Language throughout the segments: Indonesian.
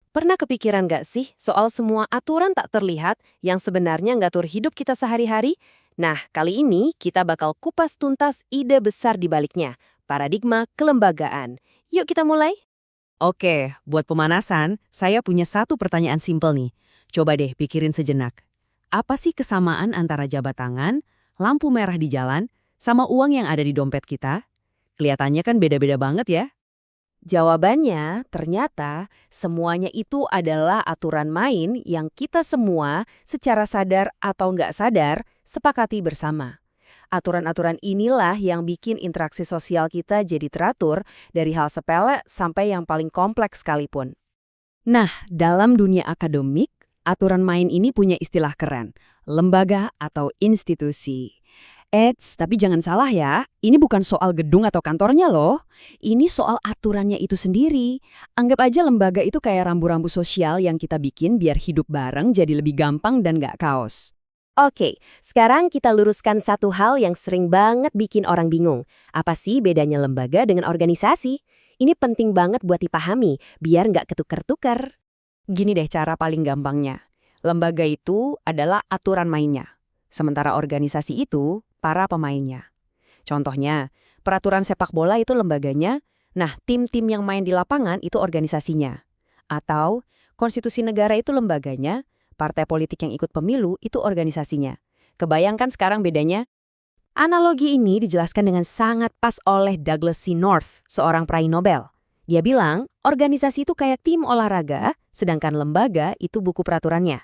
Pernah kepikiran nggak sih soal semua aturan tak terlihat yang sebenarnya ngatur hidup kita sehari-hari? Nah, kali ini kita bakal kupas tuntas ide besar di baliknya, paradigma kelembagaan. Yuk kita mulai. Oke, buat pemanasan, saya punya satu pertanyaan simpel nih. Coba deh pikirin sejenak. Apa sih kesamaan antara jabat tangan, lampu merah di jalan, sama uang yang ada di dompet kita? Kelihatannya kan beda-beda banget ya. Jawabannya, ternyata semuanya itu adalah aturan main yang kita semua secara sadar atau nggak sadar sepakati bersama. Aturan-aturan inilah yang bikin interaksi sosial kita jadi teratur dari hal sepele sampai yang paling kompleks sekalipun. Nah, dalam dunia akademik, aturan main ini punya istilah keren, lembaga atau institusi. Tapi jangan salah ya, ini bukan soal gedung atau kantornya loh. Ini soal aturannya itu sendiri. Anggap aja lembaga itu kayak rambu-rambu sosial yang kita bikin biar hidup bareng jadi lebih gampang dan nggak kaos. Oke, sekarang kita luruskan satu hal yang sering banget bikin orang bingung. Apa sih bedanya lembaga dengan organisasi? Ini penting banget buat dipahami, biar nggak ketukar-tukar. Gini deh cara paling gampangnya. Lembaga itu adalah aturan mainnya. Sementara organisasi itu para pemainnya. Contohnya, peraturan sepak bola itu lembaganya, nah tim-tim yang main di lapangan itu organisasinya. Atau konstitusi negara itu lembaganya, partai politik yang ikut pemilu itu organisasinya. Kebayangkan sekarang bedanya? Analogi ini dijelaskan dengan sangat pas oleh Douglas C. North, seorang peraih Nobel. Dia bilang, organisasi itu kayak tim olahraga, sedangkan lembaga itu buku peraturannya.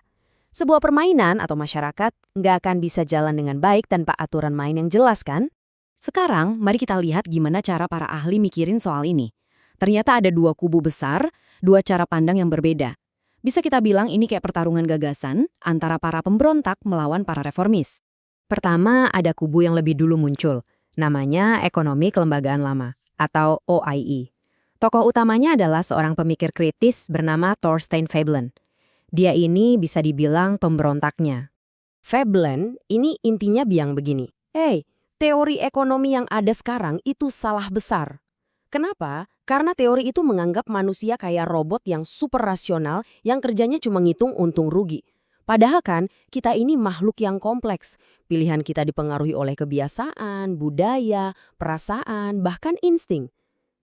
Sebuah permainan atau masyarakat nggak akan bisa jalan dengan baik tanpa aturan main yang jelas kan? Sekarang, mari kita lihat gimana cara para ahli mikirin soal ini. Ternyata ada dua kubu besar, dua cara pandang yang berbeda. Bisa kita bilang ini kayak pertarungan gagasan antara para pemberontak melawan para reformis. Pertama, ada kubu yang lebih dulu muncul. Namanya Ekonomi Kelembagaan Lama, atau OIE. Tokoh utamanya adalah seorang pemikir kritis bernama Thorstein Veblen. Dia ini bisa dibilang pemberontaknya. Veblen ini intinya bilang begini, teori ekonomi yang ada sekarang itu salah besar. Kenapa? Karena teori itu menganggap manusia kayak robot yang super rasional yang kerjanya cuma ngitung untung rugi. Padahal kan, kita ini makhluk yang kompleks. Pilihan kita dipengaruhi oleh kebiasaan, budaya, perasaan, bahkan insting.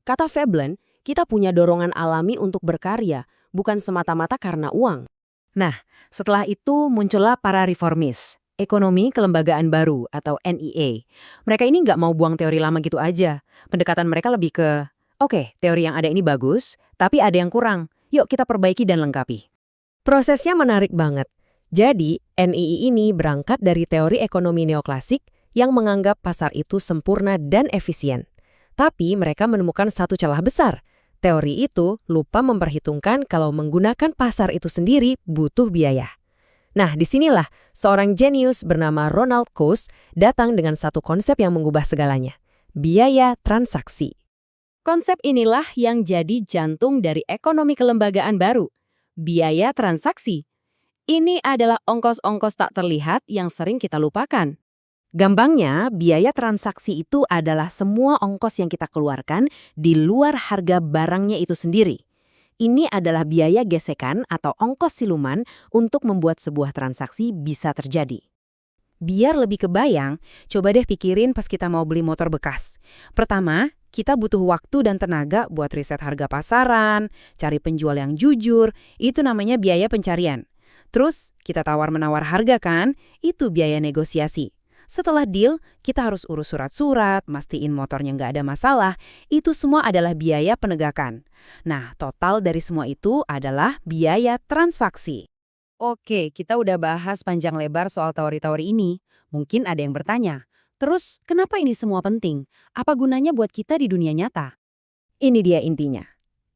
Kata Veblen, kita punya dorongan alami untuk berkarya, bukan semata-mata karena uang. Nah, setelah itu muncullah para reformis. Ekonomi Kelembagaan Baru atau NEA. Mereka ini nggak mau buang teori lama gitu aja. Pendekatan mereka lebih ke, oke, teori yang ada ini bagus, tapi ada yang kurang. Yuk kita perbaiki dan lengkapi. Prosesnya menarik banget. Jadi, NII ini berangkat dari teori ekonomi neoklasik yang menganggap pasar itu sempurna dan efisien. Tapi mereka menemukan satu celah besar. Teori itu lupa memperhitungkan kalau menggunakan pasar itu sendiri butuh biaya. Nah, disinilah seorang jenius bernama Ronald Coase datang dengan satu konsep yang mengubah segalanya. Biaya transaksi. Konsep inilah yang jadi jantung dari ekonomi kelembagaan baru. Biaya transaksi. Ini adalah ongkos-ongkos tak terlihat yang sering kita lupakan. Gampangnya, biaya transaksi itu adalah semua ongkos yang kita keluarkan di luar harga barangnya itu sendiri. Ini adalah biaya gesekan atau ongkos siluman untuk membuat sebuah transaksi bisa terjadi. Biar lebih kebayang, coba deh pikirin pas kita mau beli motor bekas. Pertama, kita butuh waktu dan tenaga buat riset harga pasaran, cari penjual yang jujur, itu namanya biaya pencarian. Terus, kita tawar-menawar harga kan? Itu biaya negosiasi. Setelah deal, kita harus urus surat-surat, mastiin motornya nggak ada masalah. Itu semua adalah biaya penegakan. Nah, total dari semua itu adalah biaya transaksi. Oke, kita udah bahas panjang lebar soal teori-teori ini. Mungkin ada yang bertanya, terus kenapa ini semua penting? Apa gunanya buat kita di dunia nyata? Ini dia intinya.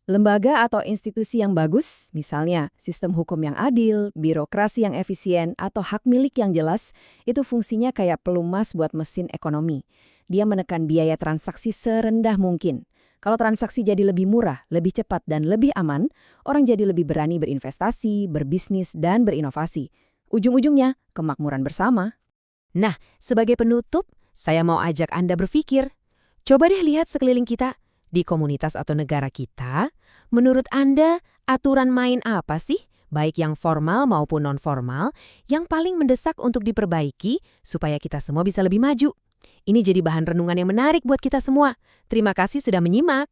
Lembaga atau institusi yang bagus, misalnya sistem hukum yang adil, birokrasi yang efisien, atau hak milik yang jelas, itu fungsinya kayak pelumas buat mesin ekonomi. Dia menekan biaya transaksi serendah mungkin. Kalau transaksi jadi lebih murah, lebih cepat, dan lebih aman, orang jadi lebih berani berinvestasi, berbisnis, dan berinovasi. Ujung-ujungnya, kemakmuran bersama. Nah, sebagai penutup, saya mau ajak Anda berpikir. Coba deh lihat sekeliling kita. Di komunitas atau negara kita, menurut Anda, Aturan main apa sih, baik yang formal maupun non-formal, yang paling mendesak untuk diperbaiki supaya kita semua bisa lebih maju? Ini jadi bahan renungan yang menarik buat kita semua. Terima kasih sudah menyimak.